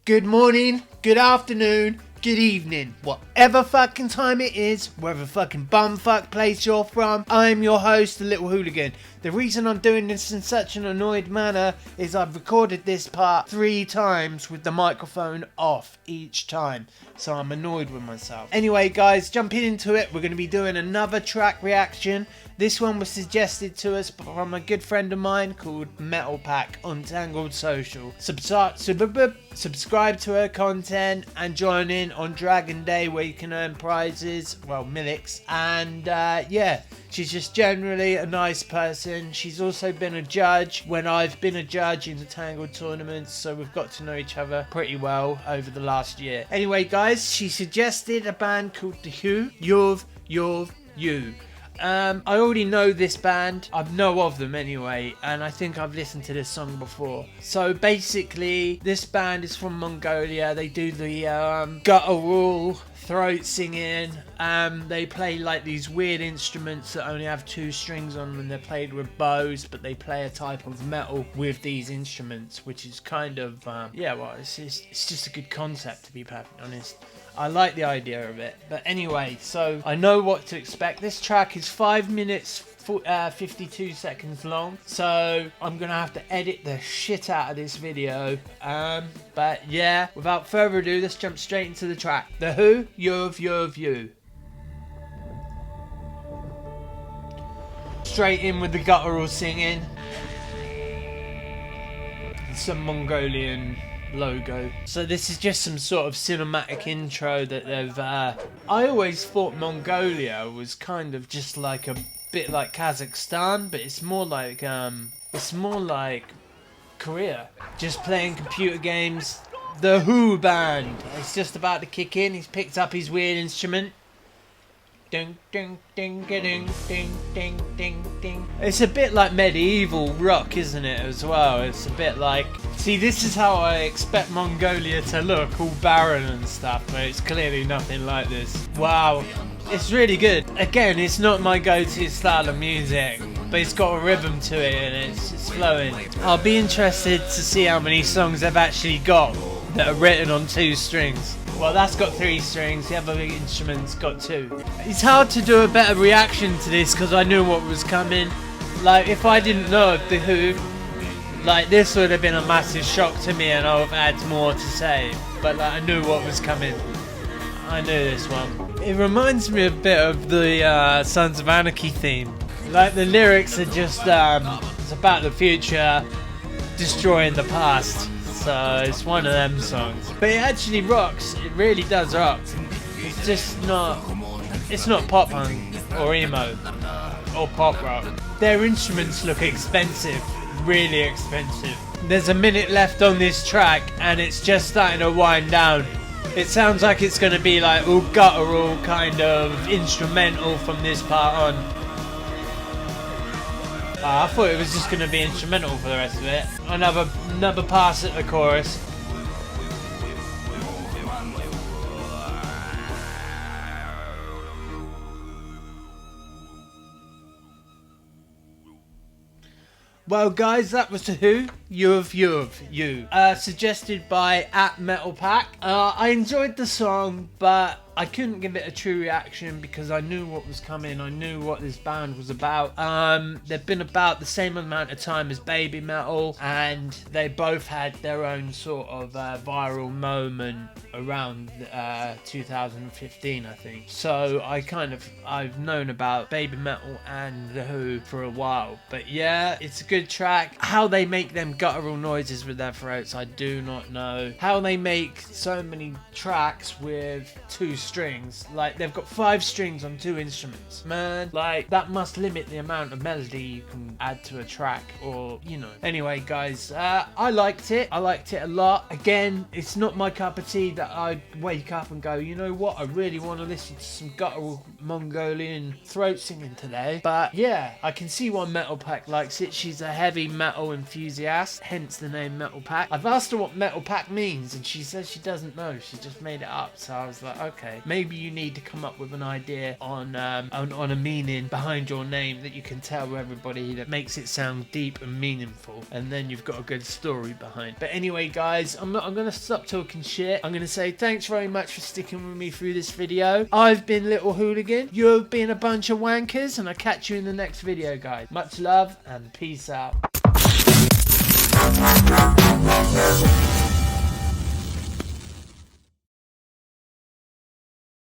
good morning, good afternoon, good evening, whatever fucking time it is, wherever fucking bumfuck place you're from. I'm your host, the Little Hooligan. The reason I'm doing this in such an annoyed manner is I've recorded this part 3 times with the microphone off each time, so I'm annoyed with myself. Anyway guys, jumping into it, we're going to be doing another track reaction. This one was suggested to us from a good friend of mine called Metal Pack on Tangled Social. Subscribe to her content and join in on Dragon Day where you can earn prizes, well, Millix. And yeah, she's just generally a nice person. She's also been a judge when I've been a judge in the Tangled tournaments, so we've got to know each other pretty well over the last year. Anyway guys, she suggested a band called Yuve Yuve. I already know this band. I know of them anyway, and I think I've listened to this song before. So basically, this band is from Mongolia. They do the guttural throat singing. They play like these weird instruments that only have 2 strings on them. They're played with bows, but they play a type of metal with these instruments, which is kind of yeah, well, it's just a good concept, to be perfectly honest. I like the idea of it. But anyway, so I know what to expect. This track is 5 minutes 52 seconds long, so I'm gonna have to edit the shit out of this video. But yeah, without further ado, let's jump straight into the track. The Who, Yuve Yuve Yuve. Straight in with the guttural singing. Some Mongolian logo. So this is just some sort of cinematic intro that they've I always thought Mongolia was kind of just like a bit like Kazakhstan, but it's more like Korea, just playing computer games. The Who band, it's just about to kick in. He's picked up his weird instrument. Ding ding ding ding ding ding ding ding. It's a bit like medieval rock, isn't it, as well? It's a bit like, see, this is how I expect Mongolia to look, all barren and stuff, but it's clearly nothing like this. Wow, it's really good. Again, it's not my go-to style of music, but it's got a rhythm to it and it's flowing. I'll be interested to see how many songs they've actually got that are written on 2 strings. Well, that's got 3 strings, the other instrument's got 2. It's hard to do a better reaction to this because I knew what was coming. Like, if I didn't know of The Who, like, this would have been a massive shock to me and I would have had more to say. But like, I knew what was coming. I knew this one. It reminds me a bit of the Sons of Anarchy theme. Like, the lyrics are just, it's about the future destroying the past. So it's one of them songs, but it actually rocks. It really does rock. It's just not, it's not pop punk or emo or pop rock. Their instruments look expensive, really expensive. There's a minute left on this track and it's just starting to wind down. It sounds like it's going to be like all guttural kind of instrumental from this part on. I thought it was just going to be instrumental for the rest of it. Another pass at the chorus. Well guys, that was The Who, Yuve Yuve Yuve. Suggested by @MetalPack. I enjoyed the song, but I couldn't give it a true reaction because I knew what was coming. I knew what this band was about. They've been about the same amount of time as Baby Metal, and they both had their own sort of viral moment around 2015, I think. So I've known about Baby Metal and The Who for a while. But yeah, it's a good track. How they make them guttural noises with their throats, I do not know. How they make so many tracks with 2 strings, like they've got 5 strings on 2 instruments, man, like that must limit the amount of melody you can add to a track, or you know. Anyway guys, I liked it a lot. Again, it's not my cup of tea that I wake up and go, you know what, I really want to listen to some guttural Mongolian throat singing today. But yeah, I can see why Metal Pack likes it. She's a heavy metal enthusiast, hence the name Metal Pack. I've asked her what Metal Pack means and she says she doesn't know, she just made it up. So I was like, okay, way. Maybe you need to come up with an idea on a meaning behind your name that you can tell everybody, that makes it sound deep and meaningful, and then you've got a good story behind. But anyway, guys, I'm gonna stop talking shit. I'm gonna say thanks very much for sticking with me through this video. I've been Little Hooligan. You've been a bunch of wankers, and I'll catch you in the next video, guys. Much love and peace out.